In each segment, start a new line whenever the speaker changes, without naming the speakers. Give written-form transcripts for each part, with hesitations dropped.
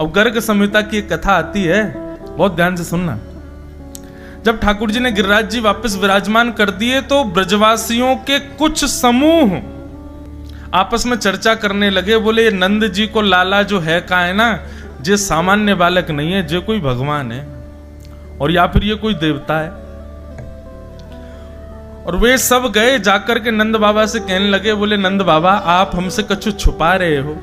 अब गर्ग संहिता की एक कथा आती है, बहुत ध्यान से सुनना। जब ठाकुर जी ने गिरिराज जी वापस विराजमान कर दिए तो ब्रजवासियों के कुछ समूह आपस में चर्चा करने लगे। बोले ये नंद जी को लाला जो है का है ना, जे सामान्य बालक नहीं है, जे कोई भगवान है और या फिर ये कोई देवता है। और वे सब गए जाकर के नंद बाबा से कहने लगे, बोले नंद बाबा आप हमसे कछु छुपा रहे हो,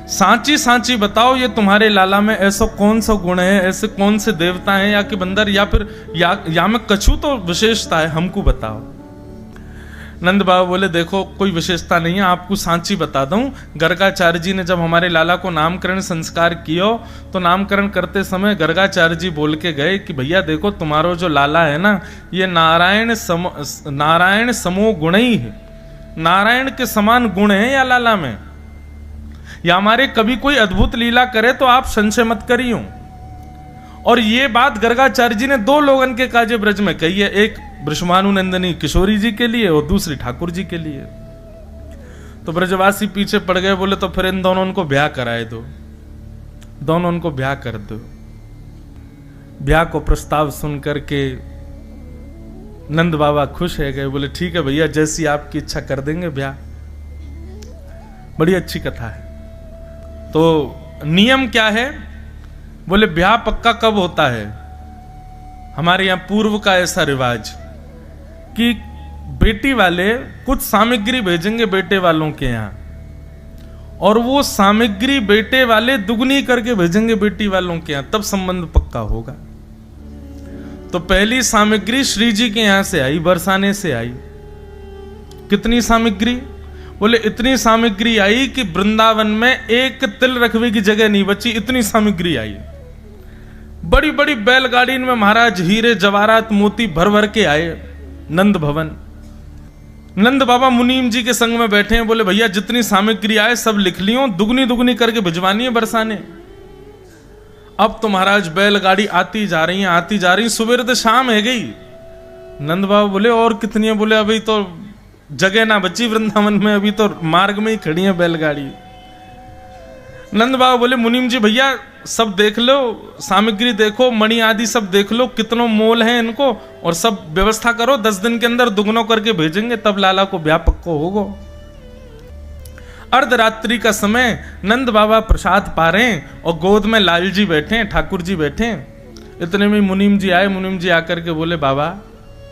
सांची सांची बताओ ये तुम्हारे लाला में ऐसा कौन सा गुण है, ऐसे कौन से देवता हैं या कि बंदर या फिर या में कछु तो विशेषता है, हमको बताओ। नंद बाबा बोले देखो कोई विशेषता नहीं है, आपको सांची बता दूं। गर्गाचार्य जी ने जब हमारे लाला को नामकरण संस्कार किया तो नामकरण करते समय गर्गाचार्य जी बोल के गए कि भैया देखो तुम्हारो जो लाला है ना, ये नारायण समो गुण ही है, नारायण के समान गुण है या लाला में, या हमारे कभी कोई अद्भुत लीला करे तो आप संशय मत करियो। और ये बात गर्गाचार्य जी ने दो लोगन के काजे ब्रज में कही है, एक वृषभानु नंदिनी किशोरी जी के लिए और दूसरी ठाकुर जी के लिए। तो ब्रजवासी पीछे पड़ गए, बोले तो फिर इन दोनों को ब्याह कराए दो, दोनों उनको ब्याह कर दो। ब्याह को प्रस्ताव सुन करके नंद बाबा खुश है गए, बोले ठीक है भैया जैसी आपकी इच्छा कर देंगे ब्याह। बड़ी अच्छी कथा है। तो नियम क्या है, बोले ब्याह पक्का कब होता है, हमारे यहां पूर्व का ऐसा रिवाज कि बेटी वाले कुछ सामग्री भेजेंगे बेटे वालों के यहां, और वो सामग्री बेटे वाले दुगनी करके भेजेंगे बेटी वालों के यहां, तब संबंध पक्का होगा। तो पहली सामग्री श्री जी के यहां से आई, बरसाने से आई। कितनी सामग्री, बोले इतनी सामग्री आई कि वृंदावन में एक तिल रखने की जगह नहीं बची, इतनी सामग्री आई। बड़ी बड़ी बैलगाड़ी में महाराज हीरे जवाहरात मोती भर भर के आए नंद भवन। नंद बाबा मुनीम जी के संग में बैठे हैं, बोले भैया जितनी सामग्री आए सब लिख लियो, दुगनी दुगनी करके भिजवानी है बरसाने। अब तो महाराज बैलगाड़ी आती जा रही है, आती जा रही, सुबह तो शाम है गई। नंद बाबा बोले और कितनी है, बोले अभी तो जगह ना बची वृंदावन में, अभी तो मार्ग में ही खड़ी है बैलगाड़ी। नंद बाबा बोले मुनीम जी भैया सब देख लो, सामग्री देखो, मणि आदि सब देख लो, कितनों मोल है इनको, और सब व्यवस्था करो, 10 दिन के अंदर दुगनों करके भेजेंगे, तब लाला को ब्याह पक्को होगा। अर्धरात्रि का समय, नंद बाबा प्रसाद पा रहे हैं और गोद में लाल जी बैठे हैं, ठाकुर जी बैठे हैं। इतने में मुनीम जी आए। मुनीम जी आकर के बोले बाबा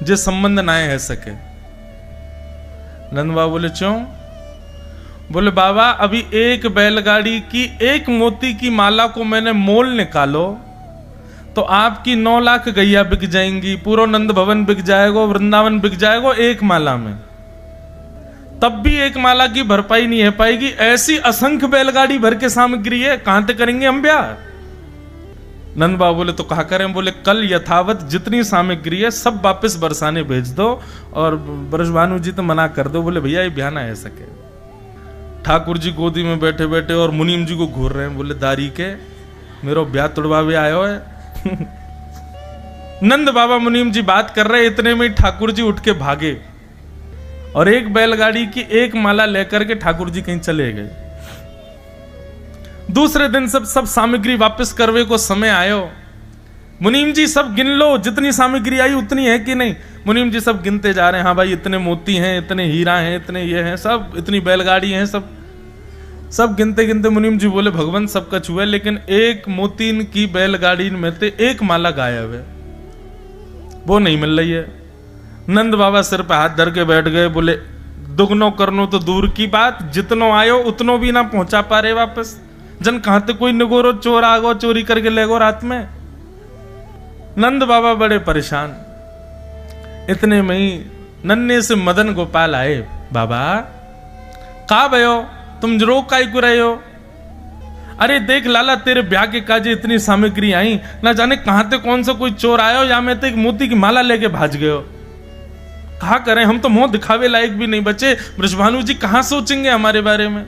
जे संबंध ना है सके। नंद बाबा बोले क्यों, बोले बाबा अभी एक बैलगाड़ी की एक मोती की माला को मैंने मोल निकालो तो आपकी 9 लाख गैया बिक जाएंगी, पूरा नंद भवन बिक जाएगा, वृंदावन बिक जाएगा एक माला में, तब भी एक माला की भरपाई नहीं है पाएगी। ऐसी असंख्य बैलगाड़ी भर के सामग्री है, कहां तक करेंगे हम ब्याह। नंद बाबा बोले तो कहा करें, बोले कल यथावत जितनी सामग्री है सब वापस बरसाने भेज दो, और ब्रजभानु जी तो मना कर दो, बोले भैया ये ब्याह ना है सके। ठाकुर जी गोदी में बैठे बैठे और मुनीम जी को घूर रहे हैं, बोले दारी के मेरो ब्याह तुड़वावे आयो है। नंद बाबा मुनीम जी बात कर रहे, इतने में ठाकुर जी उठ के भागे और एक बैलगाड़ी की एक माला लेकर के ठाकुर जी कहीं चले गए। दूसरे दिन सब सामग्री वापस करवे को समय आयो। मुनीम जी सब गिन लो, जितनी सामग्री आई उतनी है कि नहीं। मुनीम जी सब गिनते जा रहे हैं, हाँ भाई इतने मोती हैं, इतने हीरा हैं, इतने ये हैं, सब इतनी बैलगाड़ी हैं, सब गिनते गिनते मुनीम जी बोले भगवान सबका छुआ, लेकिन एक मोतीन की बैलगाड़ी में से एक माला गायब है, वो नहीं मिल रही है। नंद बाबा सिर पे हाथ धर के बैठ गए, बोले दुगनो करनो तो दूर की बात, जितनो आयो उतनो भी ना पहुंचा पा रहे वापस। जन कहां तक कोई निगोरो चोर आ गो, चोरी करके ले गो रात में। नंद बाबा बड़े परेशान। इतने में ही नन्हे से मदन गोपाल आए, बाबा का भयो तुम रोक काई को रहे हो। अरे देख लाला तेरे ब्याह के काजे इतनी सामग्री आई, ना जाने कहां से कौन सा कोई चोर आयो, या मैं तो एक मोती की माला लेके भाज गयो। कहा करें, हम तो मुंह दिखावे लायक भी नहीं बचे, वृषभानु जी कहां सोचेंगे हमारे बारे में।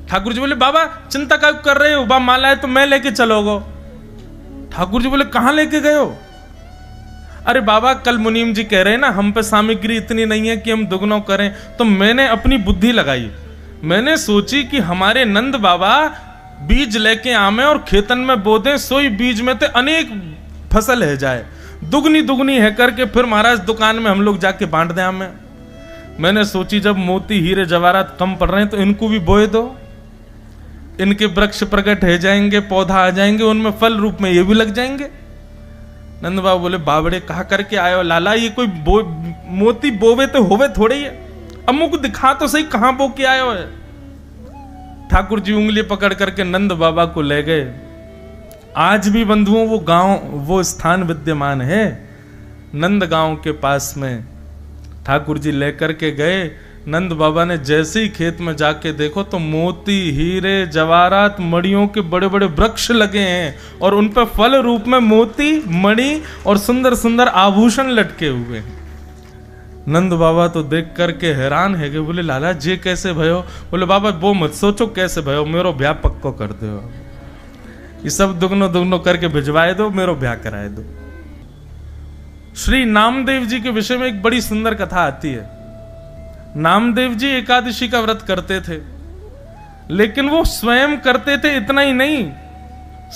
ठाकुर जी बोले बाबा चिंता क्या कर रहे हो, बा माला है तो मैं लेके चलोगो। ठाकुर जी बोले कहां लेके गए हो। अरे बाबा कल मुनीम जी कह रहे हैं ना हम पे सामग्री इतनी नहीं है कि हम दुगनों करें, तो मैंने अपनी बुद्धि लगाई, मैंने सोची कि हमारे नंद बाबा बीज लेके आमे और खेतन में बो दें, सोई बीज में ते अनेक फसल है जाए, दुगनी दुगनी है करके फिर महाराज दुकान में हम लोग जाके बांट दें आमे। मैंने सोची जब मोती हीरे जवाहरात कम पड़ रहे हैं तो इनको भी बोए दो, इनके वृक्ष प्रकट हो जाएंगे, पौधा आ जाएंगे, उनमें फल रूप में ये भी लग जाएंगे। नंद बाबा बोले बाबड़े कहा करके आयो लाला, ये कोई मोती बोवे तो होवे थोड़े ही है, अमुक दिखा तो सही कहां बो के आयो है। ठाकुर जी उंगली पकड़ करके नंद बाबा को ले गए। आज भी बंधुओं वो गांव, वो स्थान विद्यमान है नंद गांव के पास में। ठाकुर जी लेकर के गए, नंद बाबा ने जैसे ही खेत में जाके देखो तो मोती हीरे जवाहरात मणियों के बड़े बड़े वृक्ष लगे हैं और उन पर फल रूप में मोती मणि और सुंदर सुंदर आभूषण लटके हुए हैं। नंद बाबा तो देख करके हैरान है कि बोले लाला जी कैसे भयो? बोले बाबा वो मत सोचो कैसे भयो, मेरो ब्याह पक्को कर दो, ये सब दुगनो दुगनो करके भिजवाए दो, मेरो ब्याह कराए दो। श्री नामदेव जी के विषय में एक बड़ी सुंदर कथा आती है। नामदेव जी एकादशी का व्रत करते थे, लेकिन वो स्वयं करते थे इतना ही नहीं,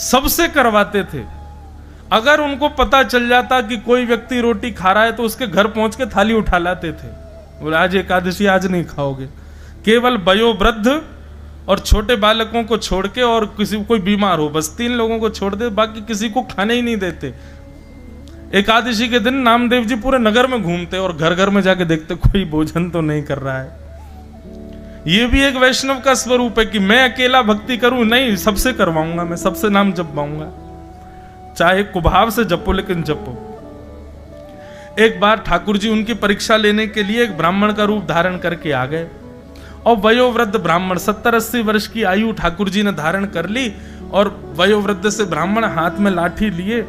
सबसे करवाते थे। अगर उनको पता चल जाता कि कोई व्यक्ति रोटी खा रहा है तो उसके घर पहुंच के थाली उठा लाते थे। बोले आज एकादशी, आज नहीं खाओगे। केवल वयोवृद्ध और छोटे बालकों को छोड़ के और किसी कोई बीमार हो, बस 3 लोगों को छोड़ दे, बाकी किसी को खाने ही नहीं देते। एकादशी के दिन नामदेव जी पूरे नगर में घूमते और घर घर में जाके देखते कोई भोजन तो नहीं कर रहा है। ये भी एक वैष्णव का स्वरूप है कि मैं अकेला भक्ति करूं, नहीं, सबसे करवाऊंगा, मैं सबसे नाम जपवाऊंगा, चाहे कुभाव से जपो लेकिन जपो। एक बार ठाकुर जी उनकी परीक्षा लेने के लिए एक ब्राह्मण का रूप धारण करके आ गए और वयोवृद्ध ब्राह्मण 70-80 वर्ष की आयु ठाकुर जी ने धारण कर ली और वयोवृद्ध से ब्राह्मण हाथ में लाठी लिए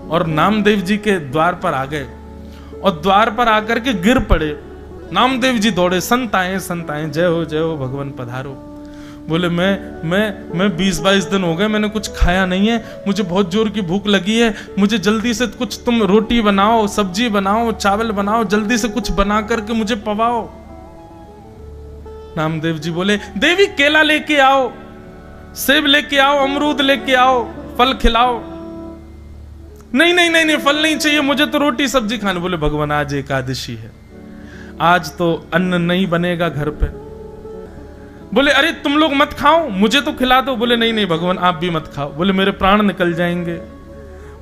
और नामदेव जी के द्वार पर आ गए और द्वार पर आकर के गिर पड़े। नामदेव जी दौड़े, संत आए, जय हो भगवान पधारो। बोले मैं 20-22 दिन हो गए, मैंने कुछ खाया नहीं है, मुझे बहुत जोर की भूख लगी है, मुझे जल्दी से कुछ तुम रोटी बनाओ, सब्जी बनाओ, चावल बनाओ, जल्दी से कुछ बना करके मुझे पवाओ। नामदेव जी बोले देवी केला लेके आओ, सेब लेके आओ, अमरूद लेके आओ, फल खिलाओ। नहीं, फल नहीं चाहिए, मुझे तो रोटी सब्जी खानी। बोले भगवान आज एकादशी है, आज तो अन्न नहीं बनेगा घर पे। बोले अरे तुम लोग मत खाओ, मुझे तो खिला दो। बोले नहीं भगवान आप भी मत खाओ। बोले मेरे प्राण निकल जाएंगे,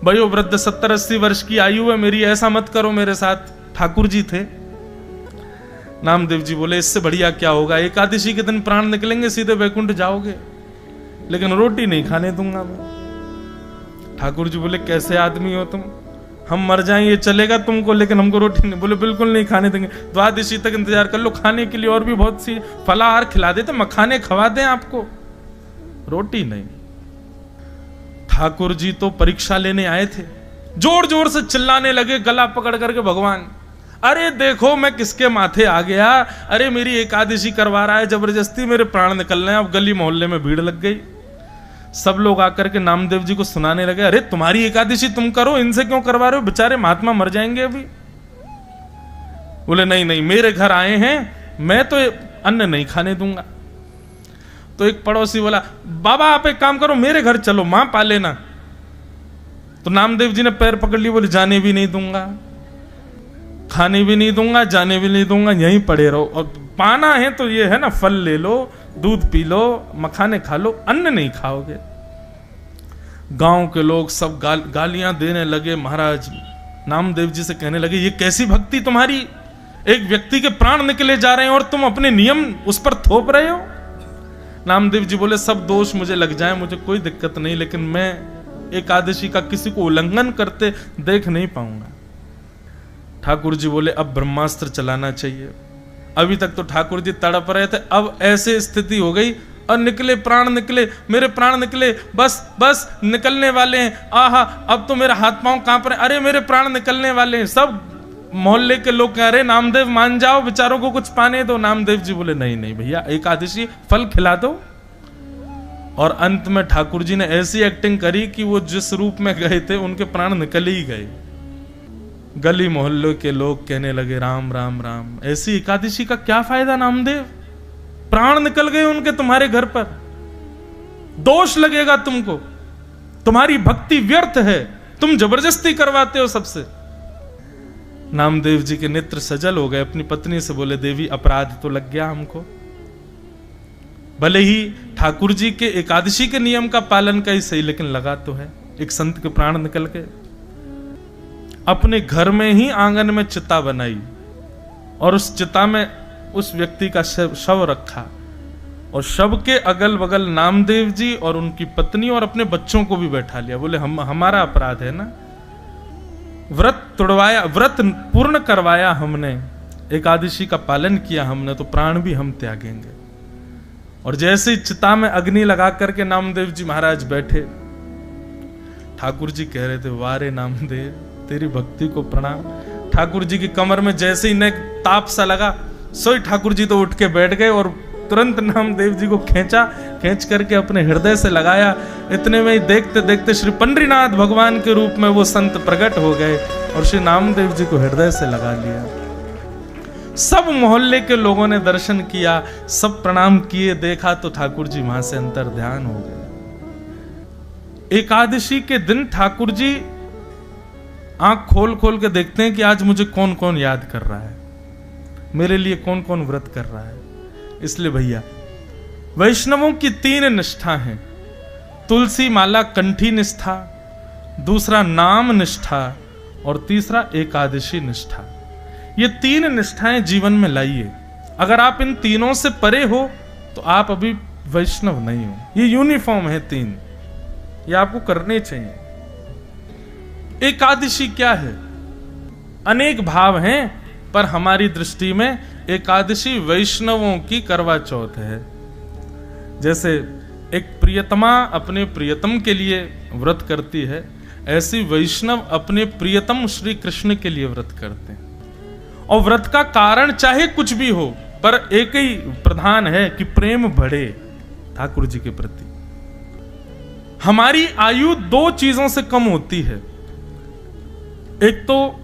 वयोवृद्ध 70-80 वर्ष की आयु है मेरी, ऐसा मत करो मेरे साथ। ठाकुर जी थे। नामदेव जी बोले इससे बढ़िया क्या होगा, एकादशी के दिन प्राण निकलेंगे, सीधे वैकुंठ जाओगे, लेकिन रोटी नहीं खाने दूंगा मैं। ठाकुर जी बोले कैसे आदमी हो तुम, हम मर जाएं ये चलेगा तुमको, लेकिन हमको रोटी नहीं। बोले बिल्कुल नहीं खाने देंगे, द्वादशी तक इंतजार कर लो, खाने के लिए और भी बहुत सी फलाहार खिला देते, मखाने खवा दें आपको, रोटी नहीं। ठाकुर जी तो परीक्षा लेने आए थे, जोर जोर से चिल्लाने लगे, गला पकड़ करके भगवान अरे देखो मैं किसके माथे आ गया, अरे मेरी एकादशी करवा रहा है जबरदस्ती, मेरे प्राण निकल रहे हैं। अब गली मोहल्ले में भीड़ लग गई, सब लोग आकर के नामदेव जी को सुनाने लगे, अरे तुम्हारी एकादशी तुम करो, इनसे क्यों करवा रहे हो, बेचारे महात्मा मर जाएंगे अभी। बोले नहीं मेरे घर आए हैं, मैं तो अन्न नहीं खाने दूंगा। तो एक पड़ोसी बोला बाबा आप एक काम करो, मेरे घर चलो, मां पा लेना। तो नामदेव जी ने पैर पकड़ लिए, बोले जाने भी नहीं दूंगा, खाने भी नहीं दूंगा, जाने भी नहीं दूंगा, यहीं पड़े रहो, और पाना है तो ये है ना, फल ले लो, दूध पी लो, मखाने खा लो, अन्न नहीं खाओगे। गांव के लोग सब गालियां देने लगे। महाराज नामदेव जी से कहने लगे ये कैसी भक्ति तुम्हारी, एक व्यक्ति के प्राण निकले जा रहे हैं और तुम अपने नियम उस पर थोप रहे हो। नामदेव जी बोले सब दोष मुझे लग जाए, मुझे कोई दिक्कत नहीं, लेकिन मैं एकादशी का किसी को उल्लंघन करते देख नहीं पाऊंगा। ठाकुर जी बोले अब ब्रह्मास्त्र चलाना चाहिए। अभी तक तो ठाकुर जी तड़प रहे थे, अब ऐसे स्थिति हो गई और निकले प्राण, निकले मेरे प्राण निकले, बस निकलने वाले हैं, आहा अब तो मेरे हाथ पांव कांप रहे, अरे मेरे प्राण निकलने वाले हैं। सब मोहल्ले के लोग कह रहे नामदेव मान जाओ, बेचारों को कुछ पाने दो। नामदेव जी बोले नहीं भैया, एकादशी फल खिला दो। और अंत में ठाकुर जी ने ऐसी एक्टिंग करी कि वो जिस रूप में गए थे उनके प्राण निकल ही गए। गली मोहल्ले के लोग कहने लगे राम राम राम, ऐसी एकादशी का क्या फायदा नामदेव, प्राण निकल गए उनके तुम्हारे घर पर। दोष लगेगा तुमको, तुम्हारी भक्ति व्यर्थ है, तुम जबरदस्ती करवाते हो सबसे। नामदेव जी के नेत्र सजल हो गए, अपनी पत्नी से बोले, देवी अपराध तो लग गया हमको। भले ही ठाकुर जी के एकादशी के नियम का पालन का ही सही, लेकिन लगा तो है। एक संत के प्राण निकल के अपने घर में ही आंगन में चिता बनाई और उस चिता में उस व्यक्ति का शव रखा और शव के अगल बगल नामदेव जी और उनकी पत्नी और अपने बच्चों को भी बैठा लिया। बोले हमारा अपराध है ना, व्रत तोड़वाया, व्रत पूर्ण करवाया हमने, एकादशी का पालन किया हमने, तो प्राण भी हम त्यागेंगे। और जैसे चिता में अग्नि लगा करके नामदेव जी महाराज बैठे, ठाकुर जी कह रहे थे, वारे नामदेव तेरी भक्ति को प्रणाम। ठाकुर जी की कमर में जैसे ही नेक ताप सा लगा, सोई ठाकुर जी तो उठ के बैठ गए और तुरंत नामदेव जी को खींच करके अपने हृदय से लगाया। इतने में ही देखते देखते श्री पंडरीनाथ भगवान के रूप में वो संत प्रकट हो गए और श्री नामदेव जी को हृदय से लगा लिया। सब मोहल्ले के लोगों ने दर्शन किया, सब प्रणाम किए, देखा तो ठाकुर जी वहां से अंतर ध्यान हो गए। एकादशी के दिन ठाकुर जी आंख खोल खोल के देखते हैं कि आज मुझे कौन कौन याद कर रहा है, मेरे लिए कौन कौन व्रत कर रहा है। इसलिए भैया वैष्णवों की 3 निष्ठा हैं, तुलसी माला कंठी निष्ठा, दूसरा नाम निष्ठा और तीसरा एकादशी निष्ठा। ये 3 निष्ठाएं जीवन में लाइए। अगर आप इन तीनों से परे हो तो आप अभी वैष्णव नहीं हो। ये यूनिफॉर्म है 3, ये आपको करने चाहिए। एकादशी क्या है? अनेक भाव हैं, पर हमारी दृष्टि में एकादशी वैष्णवों की करवा चौथ है। जैसे एक प्रियतमा अपने प्रियतम के लिए व्रत करती है, ऐसी वैष्णव अपने प्रियतम श्री कृष्ण के लिए व्रत करते हैं। और व्रत का कारण चाहे कुछ भी हो, पर एक ही प्रधान है कि प्रेम बढ़े ठाकुर जी के प्रति। हमारी आयु 2 चीजों से कम होती है, एक तो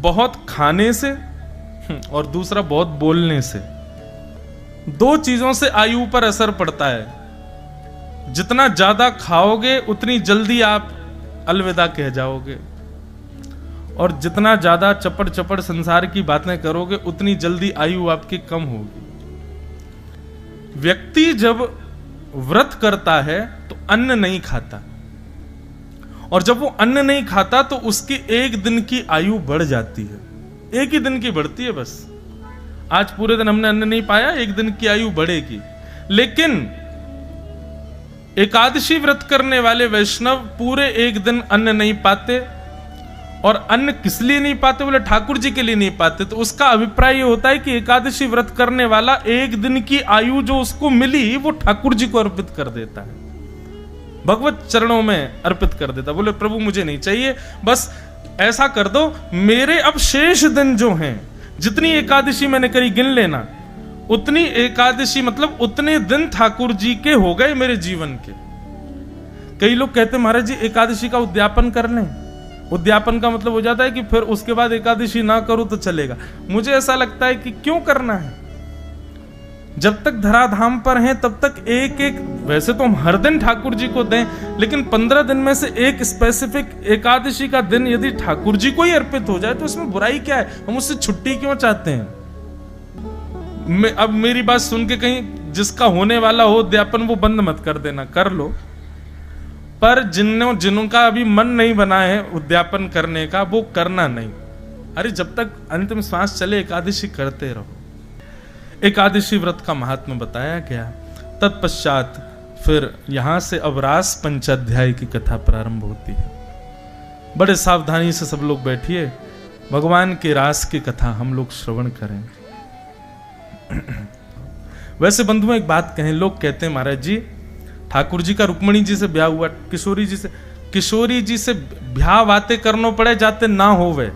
बहुत खाने से और दूसरा बहुत बोलने से। 2 चीजों से आयु पर असर पड़ता है। जितना ज्यादा खाओगे उतनी जल्दी आप अलविदा कह जाओगे, और जितना ज्यादा चपड़ चपड़ संसार की बातें करोगे उतनी जल्दी आयु आपकी कम होगी। व्यक्ति जब व्रत करता है तो अन्न नहीं खाता, और जब वो अन्न नहीं खाता तो उसकी 1 दिन की आयु बढ़ जाती है। 1 ही दिन की बढ़ती है बस। आज पूरे दिन हमने अन्न नहीं पाया, 1 दिन की आयु बढ़ेगी। लेकिन एकादशी व्रत करने वाले वैष्णव पूरे 1 दिन अन्न नहीं पाते, और अन्न किस लिए नहीं पाते? बोले ठाकुर जी के लिए नहीं पाते। तो उसका अभिप्राय ये होता है कि एकादशी व्रत करने वाला 1 दिन की आयु जो उसको मिली वो ठाकुर जी को अर्पित कर देता है, भगवत चरणों में अर्पित कर देता। बोले प्रभु मुझे नहीं चाहिए, बस ऐसा कर दो, मेरे अब शेष दिन जो हैं, जितनी एकादशी मैंने करी गिन लेना, उतनी एकादशी मतलब उतने दिन ठाकुर जी के हो गए मेरे जीवन के। कई लोग कहते महाराज जी एकादशी का उद्यापन कर लें। उद्यापन का मतलब हो जाता है कि फिर उसके बाद एकादशी ना करूं तो चलेगा। मुझे ऐसा लगता है कि क्यों करना है? जब तक धराधाम पर हैं तब तक एक एक, वैसे तो हम हर दिन ठाकुर जी को दें, लेकिन 15 दिन में से एक स्पेसिफिक एकादशी का दिन यदि ठाकुर जी को ही अर्पित हो जाए तो इसमें बुराई क्या है? हम उससे छुट्टी क्यों चाहते हैं? अब मेरी बात सुन के कहीं जिसका होने वाला हो उद्यापन वो बंद मत कर देना, कर लो, पर जिनका अभी मन नहीं बना है उद्यापन करने का वो करना नहीं। अरे जब तक अंतिम श्वास चले एकादशी करते रहो। एकादशी व्रत का महात्म्य बताया गया। तत्पश्चात फिर यहां से अब रास पंचाध्याय की कथा प्रारंभ होती है। बड़े सावधानी से सब लोग बैठिए, भगवान के रास की कथा हम लोग श्रवण करें। वैसे बंधुओं एक बात कहें, लोग कहते हैं महाराज जी ठाकुर जी का रुक्मणी जी से ब्याह हुआ, किशोरी जी से ब्याह बातें करनो पड़े जाते ना होवे।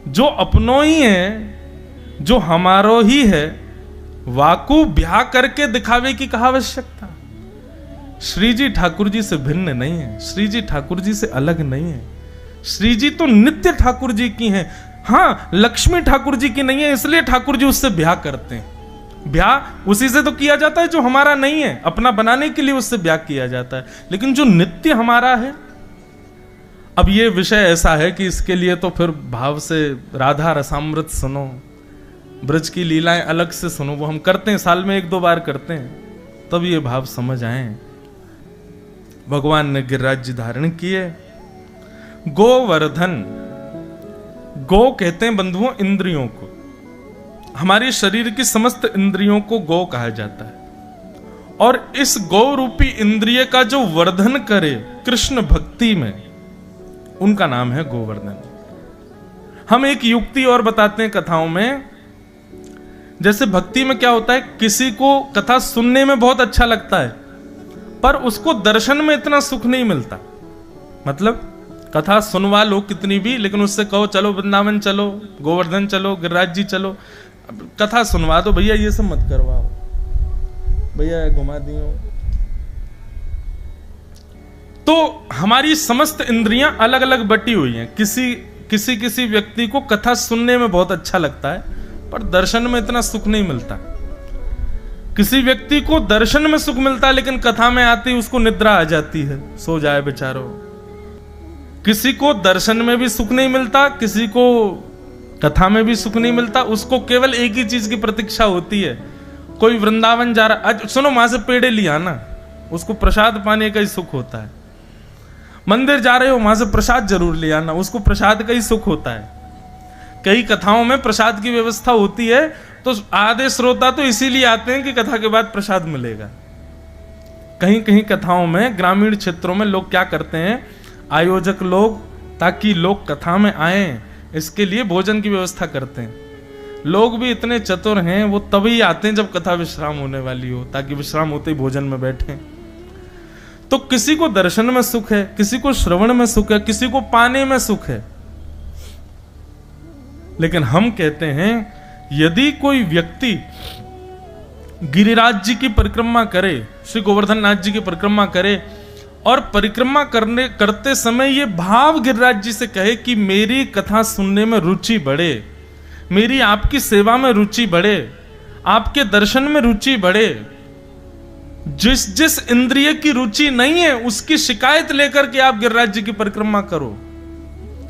जो अपनों ही है, जो हमारो ही है, वाकू ब्याह करके दिखावे की कहा आवश्यकता। श्री जी ठाकुर जी से भिन्न नहीं है, श्री जी ठाकुर जी से अलग नहीं है। श्री जी तो नित्य ठाकुर जी की हैं। हाँ, लक्ष्मी ठाकुर जी की नहीं है, इसलिए ठाकुर जी उससे ब्याह करते हैं। ब्याह उसी से तो किया जाता है जो हमारा नहीं है, अपना बनाने के लिए उससे ब्याह किया जाता है, लेकिन जो नित्य हमारा है। अब ये विषय ऐसा है कि इसके लिए तो फिर भाव से राधा रसामृत सुनो, ब्रज की लीलाएं अलग से सुनो, वो हम करते हैं, साल में 1-2 बार करते हैं, तब ये भाव समझ आए। भगवान ने गिरिराज जी धारण किए। गोवर्धन, गो कहते हैं बंधुओं इंद्रियों को, हमारे शरीर की समस्त इंद्रियों को गो कहा जाता है। और इस गौ रूपी इंद्रिय का जो वर्धन करे कृष्ण भक्ति में, उनका नाम है गोवर्धन। हम एक युक्ति और बताते हैं कथाओं में। जैसे भक्ति में क्या होता है, किसी को कथा सुनने में बहुत अच्छा लगता है पर उसको दर्शन में इतना सुख नहीं मिलता। मतलब कथा सुनवा लो कितनी भी, लेकिन उससे कहो चलो वृंदावन चलो, गोवर्धन चलो, गिरिराज जी चलो, कथा सुनवा दो, भैया ये सब मत करवाओ, भैया घुमा दियो। तो हमारी समस्त इंद्रियां अलग अलग बटी हुई हैं। किसी व्यक्ति को कथा सुनने में बहुत अच्छा लगता है पर दर्शन में इतना सुख नहीं मिलता। किसी व्यक्ति को दर्शन में सुख मिलता है लेकिन कथा में आती उसको निद्रा आ जाती है, सो जाए बेचारो। किसी को दर्शन में भी सुख नहीं मिलता, किसी को कथा में भी सुख नहीं मिलता, उसको केवल एक ही चीज की प्रतीक्षा होती है। कोई वृंदावन जा रहा, सुनो वहां से पेड़े लिया ना, उसको प्रसाद पाने का ही सुख होता है। मंदिर जा रहे हो, वहां से प्रसाद जरूर ले आना, उसको प्रसाद का ही सुख होता है। कई कथाओं में प्रसाद की व्यवस्था होती है तो आधे श्रोता तो इसीलिए आते हैं कि कथा के बाद प्रसाद मिलेगा। कहीं कहीं कथाओं में ग्रामीण क्षेत्रों में लोग क्या करते हैं, आयोजक लोग, ताकि लोग कथा में आए इसके लिए भोजन की व्यवस्था करते हैं। लोग भी इतने चतुर हैं, वो तभी आते हैं जब कथा विश्राम होने वाली हो, ताकि विश्राम होते ही भोजन में बैठें। तो किसी को दर्शन में सुख है, किसी को श्रवण में सुख है, किसी को पाने में सुख है। लेकिन हम कहते हैं यदि कोई व्यक्ति गिरिराज जी की परिक्रमा करे, श्री गोवर्धन नाथ जी की परिक्रमा करे, और परिक्रमा करते समय ये भाव गिरिराज जी से कहे कि मेरी कथा सुनने में रुचि बढ़े, मेरी आपकी सेवा में रुचि बढ़े, आपके दर्शन में रुचि बढ़े। जिस जिस इंद्रिय की रुचि नहीं है उसकी शिकायत लेकर के आप गिरिराज जी की परिक्रमा करो।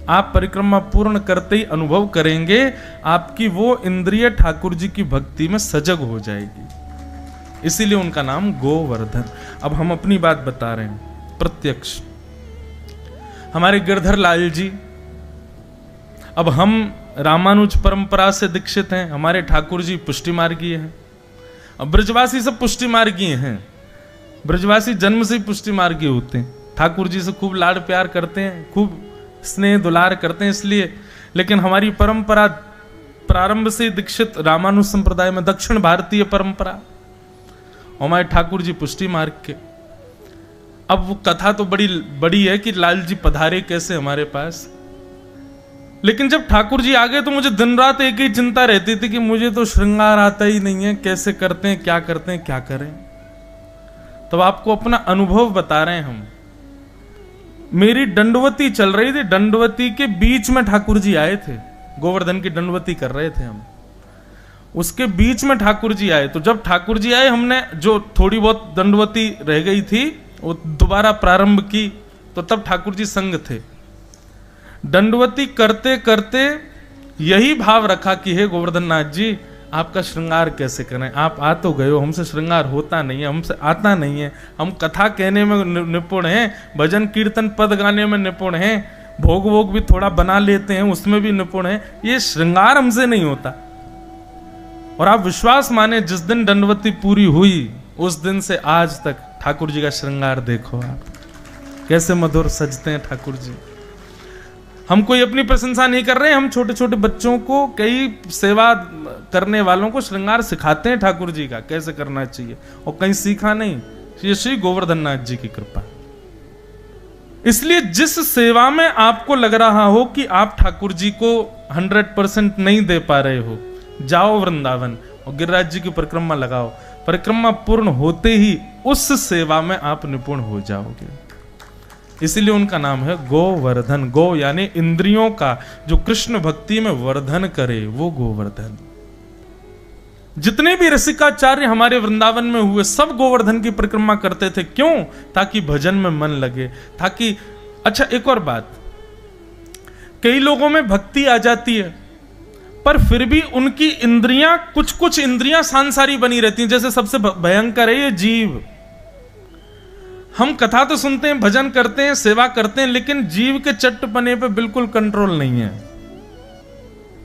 आप परिक्रमा पूर्ण करते ही अनुभव करेंगे आपकी वो इंद्रिय ठाकुर जी की भक्ति में सजग हो जाएगी। इसीलिए उनका नाम गोवर्धन। अब हम अपनी बात बता रहे हैं प्रत्यक्ष। हमारे गिरधर लाल जी, अब हम रामानुज परंपरा से दीक्षित हैं, हमारे ठाकुर जी पुष्टि मार्गीय हैं। अब ब्रजवासी सब पुष्टि मार्गीय हैं, ब्रजवासी जन्म से ही पुष्टि मार्गीय होते हैं, ठाकुर जी से खूब लाड प्यार करते हैं, खूब स्नेह दुलार करते हैं इसलिए। लेकिन हमारी परंपरा प्रारंभ से दीक्षित रामानुज संप्रदाय में, दक्षिण भारतीय परंपरा, हमारे ठाकुर जी पुष्टि मार्ग के। अब वो कथा तो बड़ी है कि लाल जी पधारे कैसे हमारे पास, लेकिन जब ठाकुर जी आ गए तो मुझे दिन रात एक ही चिंता रहती थी कि मुझे तो श्रृंगार आता ही नहीं है, कैसे करते हैं, क्या करते हैं, क्या करें। तब आपको अपना अनुभव बता रहे हैं हम। मेरी दंडवती चल रही थी, दंडवती के बीच में ठाकुर जी आए थे, गोवर्धन की दंडवती कर रहे थे हम, उसके बीच में ठाकुर जी आए। तो जब ठाकुर जी आए, हमने जो थोड़ी बहुत दंडवती रह गई थी वो दोबारा प्रारंभ की, तो तब ठाकुर जी संग थे। दंडवती करते करते यही भाव रखा कि हे गोवर्धन नाथ जी, आपका श्रृंगार कैसे करें, आप आ तो गए हो, हमसे श्रृंगार होता नहीं है, हमसे आता नहीं है, हम कथा कहने में निपुण हैं, भजन कीर्तन पद गाने में निपुण हैं, भोग वोग भी थोड़ा बना लेते हैं उसमें भी निपुण हैं, ये श्रृंगार हमसे नहीं होता। और आप विश्वास माने, जिस दिन दंडवती पूरी हुई उस दिन से आज तक ठाकुर जी का श्रृंगार देखो आप, कैसे मधुर सजते हैं ठाकुर जी। हम कोई अपनी प्रशंसा नहीं कर रहे हैं, हम छोटे छोटे बच्चों को, कई सेवा करने वालों को श्रृंगार सिखाते हैं ठाकुर जी का कैसे करना चाहिए, और कहीं सीखा नहीं, ये श्री गोवर्धन नाथ जी की कृपा। इसलिए जिस सेवा में आपको लग रहा हो कि आप ठाकुर जी को 100% नहीं दे पा रहे हो, जाओ वृंदावन और गिरिराज जी की परिक्रमा लगाओ, परिक्रमा पूर्ण होते ही उस सेवा में आप निपुण हो जाओगे। इसीलिए उनका नाम है गोवर्धन। गो यानी इंद्रियों का जो कृष्ण भक्ति में वर्धन करे, वो गोवर्धन। जितने भी रसिकाचार्य हमारे वृंदावन में हुए सब गोवर्धन की परिक्रमा करते थे। क्यों? ताकि भजन में मन लगे, ताकि अच्छा एक और बात, कई लोगों में भक्ति आ जाती है पर फिर भी उनकी इंद्रियां, कुछ इंद्रियां सांसारी बनी रहती हैं। जैसे सबसे भयंकर है ये जीव। हम कथा तो सुनते हैं, भजन करते हैं, सेवा करते हैं, लेकिन जीव के चट्टपने पे बिल्कुल कंट्रोल नहीं है।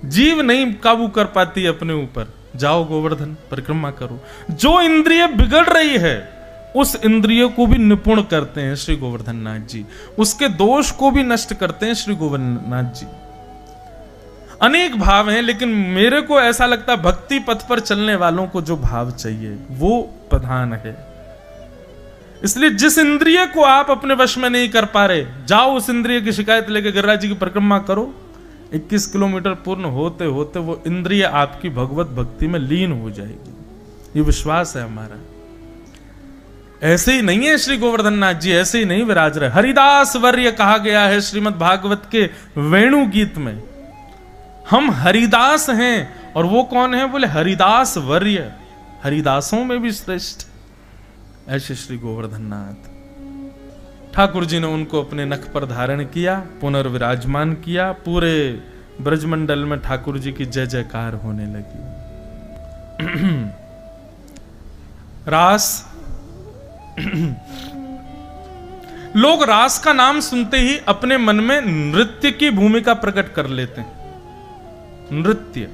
जीव नहीं काबू कर पाती अपने ऊपर। जाओ गोवर्धन परिक्रमा करो। जो इंद्रिय बिगड़ रही है उस इंद्रिय को भी निपुण करते हैं श्री गोवर्धन नाथ जी, उसके दोष को भी नष्ट करते हैं श्री गोवर्धन नाथ जी। अनेक भाव हैं, लेकिन मेरे को ऐसा लगता है भक्ति पथ पर चलने वालों को जो भाव चाहिए वो प्रधान है। इसलिए जिस इंद्रिय को आप अपने वश में नहीं कर पा रहे, जाओ उस इंद्रिय की शिकायत लेकर गिरिराज जी की परिक्रमा करो। 21 किलोमीटर पूर्ण होते होते वो इंद्रिय आपकी भगवत भक्ति में लीन हो जाएगी, ये विश्वास है हमारा। ऐसे ही नहीं है श्री गोवर्धन नाथ जी, ऐसे ही नहीं विराज रहे। हरिदास वर्य कहा गया है श्रीमद् भागवत के वेणु गीत में, हम हरिदास हैं। और वो कौन है? बोले हरिदास वर्य, हरिदासों में भी श्रेष्ठ ऐसे श्री गोवर्धन नाथ। ठाकुर जी ने उनको अपने नख पर धारण किया, पुनर्विराजमान किया। पूरे ब्रजमंडल में ठाकुर जी की जय जयकार होने लगी। रास लोग रास का नाम सुनते ही अपने मन में नृत्य की भूमिका प्रकट कर लेते हैं, नृत्य।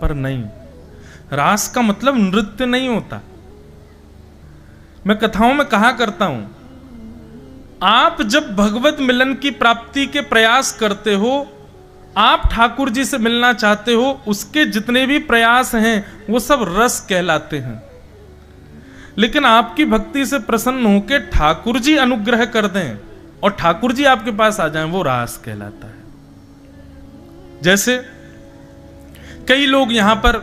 पर नहीं, रास का मतलब नृत्य नहीं होता। मैं कथाओं में कहा करता हूं, आप जब भगवत मिलन की प्राप्ति के प्रयास करते हो, आप ठाकुर जी से मिलना चाहते हो, उसके जितने भी प्रयास हैं वो सब रस कहलाते हैं। लेकिन आपकी भक्ति से प्रसन्न होकर ठाकुर जी अनुग्रह कर दें और ठाकुर जी आपके पास आ जाएं, वो रास कहलाता है। जैसे कई लोग यहां पर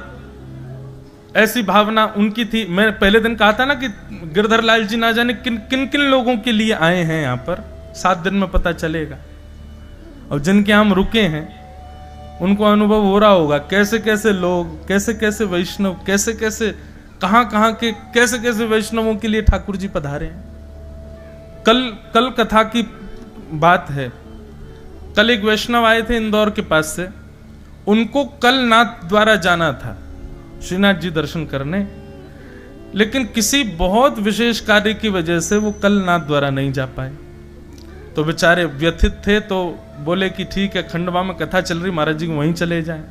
ऐसी भावना उनकी थी, मैं पहले दिन कहा था ना कि गिरधर लाल जी ना जाने किन किन किन लोगों के लिए आए हैं यहां पर, 7 दिन में पता चलेगा। और जिनके हम रुके हैं उनको अनुभव हो रहा होगा कैसे कैसे लोग, कैसे कैसे वैष्णव, कैसे कैसे कहां के कैसे कैसे वैष्णवों के लिए ठाकुर जी पधारे हैं। कल कथा की बात है, कल एक वैष्णव आए थे इंदौर के पास से, उनको कल नाथ द्वारा जाना था श्रीनाथ जी दर्शन करने, लेकिन किसी बहुत विशेष कार्य की वजह से वो कल नाथ द्वारा नहीं जा पाए। तो बेचारे व्यथित थे, तो बोले कि ठीक है, खंडवा में कथा चल रही, महाराज जी को वहीं चले जाएं।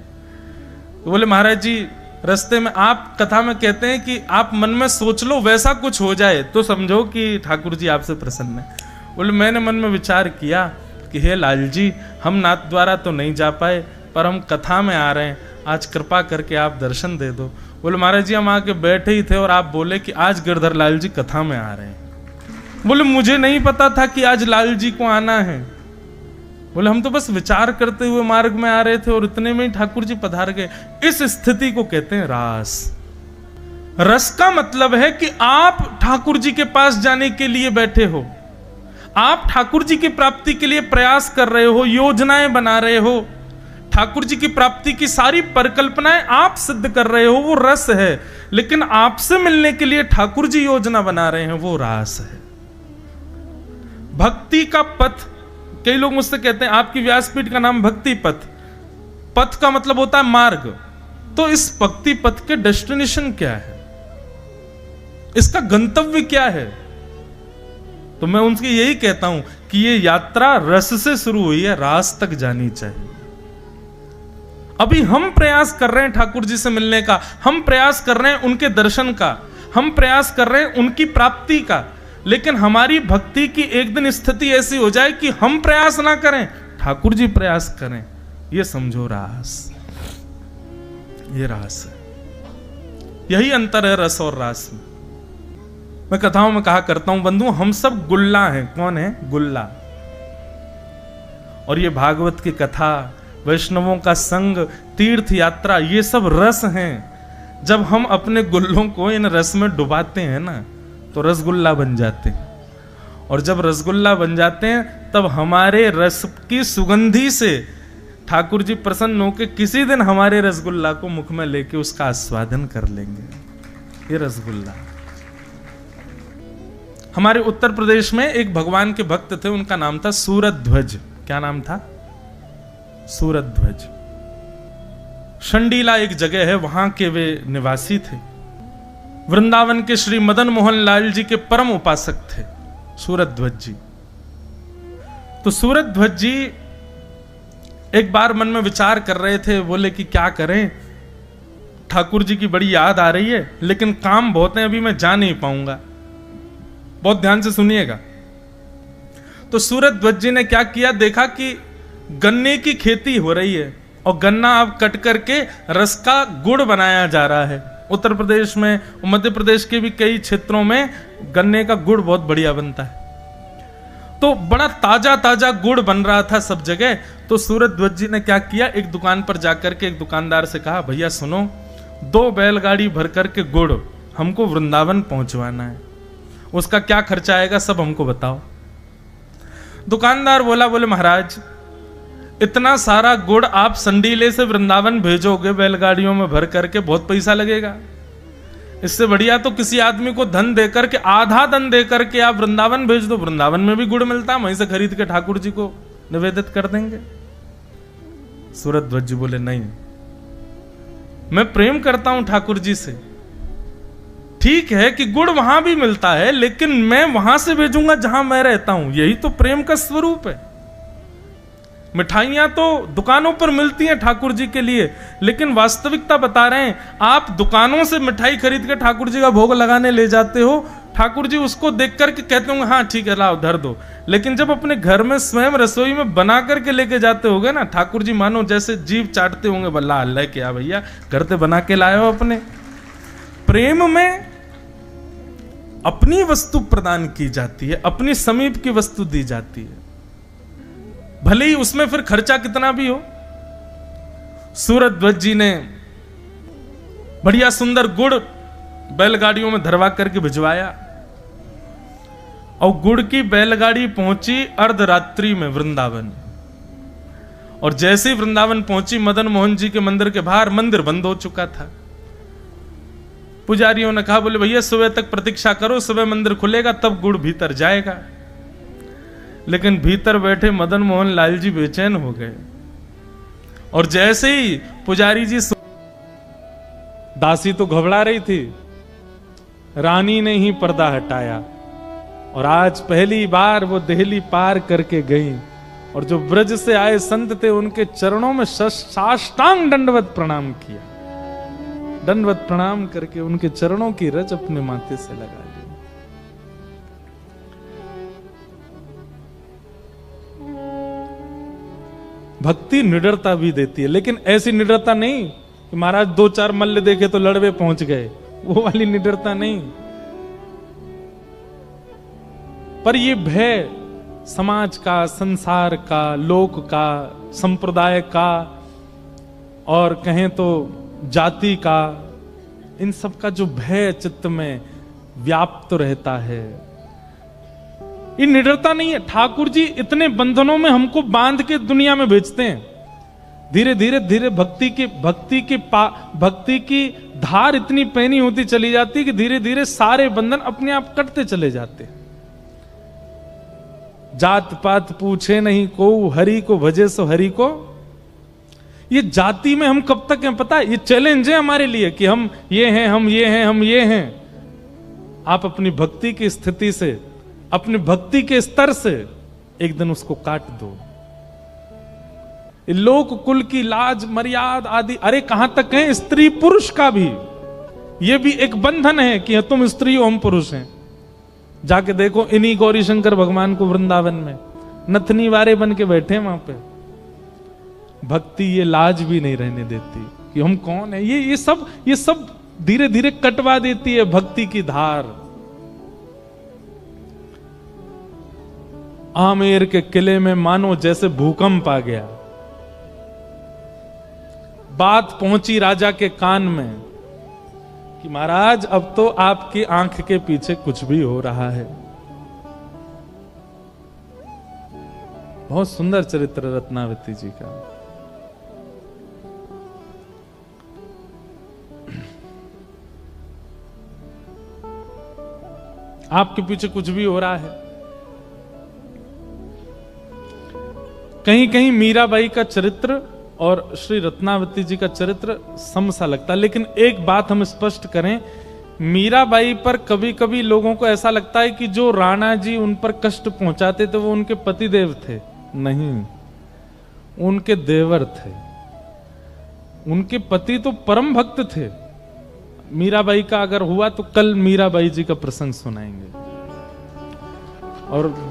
तो बोले महाराज जी रास्ते में आप कथा में कहते हैं कि आप मन में सोच लो वैसा कुछ हो जाए तो समझो कि ठाकुर जी आपसे प्रसन्न है। बोले मैंने मन में विचार किया कि हे लाल जी, हम नाथ द्वारा तो नहीं जा पाए पर हम कथा में आ रहे हैं, आज कृपा करके आप दर्शन दे दो। बोले महाराज जी हम आके बैठे ही थे और आप बोले कि आज गिरधर लाल जी कथा में आ रहे हैं। बोले मुझे नहीं पता था कि आज लाल जी को आना है। बोले हम तो बस विचार करते हुए मार्ग में आ रहे थे और इतने में ही ठाकुर जी पधार गए। इस स्थिति को कहते हैं रास। रस का मतलब है कि आप ठाकुर जी के पास जाने के लिए बैठे हो, आप ठाकुर जी की प्राप्ति के लिए प्रयास कर रहे हो, योजनाएं बना रहे हो, ठाकुर जी की प्राप्ति की सारी परिकल्पनाएं आप सिद्ध कर रहे हो, वो रस है। लेकिन आपसे मिलने के लिए ठाकुर जी योजना बना रहे हैं, वो रास है। भक्ति का पथ, कई लोग मुझसे कहते हैं आपकी व्यासपीठ का नाम भक्ति पथ, पथ का मतलब होता है मार्ग। तो इस भक्ति पथ के डेस्टिनेशन क्या है, इसका गंतव्य क्या है? तो मैं उनसे यही कहता हूं कि ये यात्रा रस से शुरू हुई है, रास तक जानी चाहिए। अभी हम प्रयास कर रहे हैं ठाकुर जी से मिलने का, हम प्रयास कर रहे हैं उनके दर्शन का, हम प्रयास कर रहे हैं उनकी प्राप्ति का, लेकिन हमारी भक्ति की एक दिन स्थिति ऐसी हो जाए कि हम प्रयास ना करें, ठाकुर जी प्रयास करें। ये समझो रास, ये रास है। यही अंतर है रस और रास में। मैं कथाओं में कहा करता हूं बंधु, हम सब गुल्ला हैं। कौन है? गुल्ला। और ये भागवत की कथा, वैष्णवों का संग, तीर्थ यात्रा, ये सब रस हैं। जब हम अपने गुल्लों को इन रस में डुबाते हैं ना, तो रसगुल्ला बन जाते हैं। और जब रसगुल्ला बन जाते हैं तब हमारे रस की सुगंधी से ठाकुर जी प्रसन्न होकर किसी दिन हमारे रसगुल्ला को मुख में लेके उसका आस्वादन कर लेंगे। ये रसगुल्ला। हमारे उत्तर प्रदेश में एक भगवान के भक्त थे, उनका नाम था सूरध्वज। क्या नाम था? सूरध्वज। शंडीला एक जगह है, वहां के वे निवासी थे। वृंदावन के श्री मदन मोहन लाल जी के परम उपासक थे सूरध्वज जी। तो सूरध्वज जी एक बार मन में विचार कर रहे थे, बोले कि क्या करें, ठाकुर जी की बड़ी याद आ रही है, लेकिन काम बहुत है, अभी मैं जा नहीं पाऊंगा। बहुत ध्यान से सुनिएगा। तो सूरध्वज जी ने क्या किया, देखा कि गन्ने की खेती हो रही है और गन्ना अब कट करके रस का गुड़ बनाया जा रहा है। उत्तर प्रदेश में, मध्य प्रदेश के भी कई क्षेत्रों में गन्ने का गुड़ बहुत बढ़िया बनता है। तो बड़ा ताजा ताजा गुड़ बन रहा था सब जगह। तो सूरध्वज जी ने क्या किया, एक दुकान पर जाकर के एक दुकानदार से कहा, भैया सुनो, 2 बैलगाड़ी भर करके गुड़ हमको वृंदावन पहुंचवाना है, उसका क्या खर्चा आएगा सब हमको बताओ। दुकानदार बोले महाराज, इतना सारा गुड़ आप संडीले से वृंदावन भेजोगे बैलगाड़ियों में भर करके, बहुत पैसा लगेगा। इससे बढ़िया तो किसी आदमी को धन देकर के, आधा धन देकर के आप वृंदावन भेज दो, वृंदावन में भी गुड़ मिलता, वहीं से खरीद के ठाकुर जी को निवेदित कर देंगे। सूरध्वज जी बोले, नहीं, मैं प्रेम करता हूं ठाकुर जी से, ठीक है कि गुड़ वहां भी मिलता है, लेकिन मैं वहां से भेजूंगा जहां मैं रहता हूं, यही तो प्रेम का स्वरूप है। मिठाइयां तो दुकानों पर मिलती हैं ठाकुर जी के लिए, लेकिन वास्तविकता बता रहे हैं, आप दुकानों से मिठाई खरीद के ठाकुर जी का भोग लगाने ले जाते हो, ठाकुर जी उसको देख करके कहते होंगे हाँ ठीक है लाओ धर दो, लेकिन जब अपने घर में स्वयं रसोई में बना करके लेके जाते होगे ना, ठाकुर जी मानो जैसे जीभ चाटते होंगे, बल्ला अल्लाह क्या भैया घर से बना के लाए हो। अपने प्रेम में अपनी वस्तु प्रदान की जाती है, अपनी समीप की वस्तु दी जाती है, भले ही उसमें फिर खर्चा कितना भी हो। सूरध्वज जी ने बढ़िया सुंदर गुड़ बैलगाड़ियों में धरवा करके भिजवाया और गुड़ की बैलगाड़ी पहुंची अर्धरात्रि में वृंदावन। और जैसे ही वृंदावन पहुंची, मदन मोहन जी के मंदिर के बाहर मंदिर बंद हो चुका था। पुजारियों ने कहा, बोले भैया सुबह तक प्रतीक्षा करो, सुबह मंदिर खुलेगा तब गुड़ भीतर जाएगा। लेकिन भीतर बैठे मदन मोहन लाल जी बेचैन हो गए और जैसे ही पुजारी जी, दासी तो घबरा रही थी, रानी ने ही पर्दा हटाया और आज पहली बार वो देहली पार करके गई और जो ब्रज से आए संत थे उनके चरणों में साष्टांग दंडवत प्रणाम किया। दंडवत प्रणाम करके उनके चरणों की रज अपने माथे से लगा ली। भक्ति निडरता भी देती है, लेकिन ऐसी निडरता नहीं कि महाराज 2-4 मल्ल देखे तो लड़वे पहुंच गए, वो वाली निडरता नहीं। पर ये भय समाज का, संसार का, लोक का, संप्रदाय का और कहें तो जाति का, इन सब का जो भय चित्त में व्याप्त रहता है, ये निडरता नहीं है। ठाकुर जी इतने बंधनों में हमको बांध के दुनिया में भेजते हैं। धीरे धीरे धीरे भक्ति की धार इतनी पैनी होती चली जाती है कि धीरे धीरे सारे बंधन अपने आप कटते चले जाते हैं। जात पात पूछे नहीं को, हरि को भजे सो हरि को। ये जाति में हम कब तक हैं पता है? ये चैलेंज है हमारे लिए कि हम ये हैं, हम ये हैं, हम ये हैं। आप अपनी भक्ति की स्थिति से, अपनी भक्ति के स्तर से एक दिन उसको काट दो। लोक कुल की लाज मर्यादा आदि, अरे कहां तक है? स्त्री पुरुष का भी ये भी एक बंधन है कि तुम स्त्री हो हम पुरुष हैं। जाके देखो इन्हीं गौरी शंकर भगवान को वृंदावन में नथनी वारे बन के बैठे वहां पे। भक्ति ये लाज भी नहीं रहने देती कि हम कौन है। ये सब धीरे धीरे कटवा देती है भक्ति की धार। आमेर के किले में मानो जैसे भूकंप आ गया। बात पहुंची राजा के कान में कि महाराज अब तो आपकी आंख के पीछे कुछ भी हो रहा है। बहुत सुंदर चरित्र रत्नावती जी का। आपके पीछे कुछ भी हो रहा है। कहीं कहीं मीराबाई का चरित्र और श्री रत्नावती जी का चरित्र समसा लगता है, लेकिन एक बात हम स्पष्ट करें, मीराबाई पर कभी कभी लोगों को ऐसा लगता है कि जो राणा जी उन पर कष्ट पहुंचाते थे वो उनके पतिदेव थे। नहीं, उनके देवर थे। उनके पति तो परम भक्त थे। मीराबाई का अगर हुआ तो कल मीराबाई जी का प्रसंग सुनाएंगे। और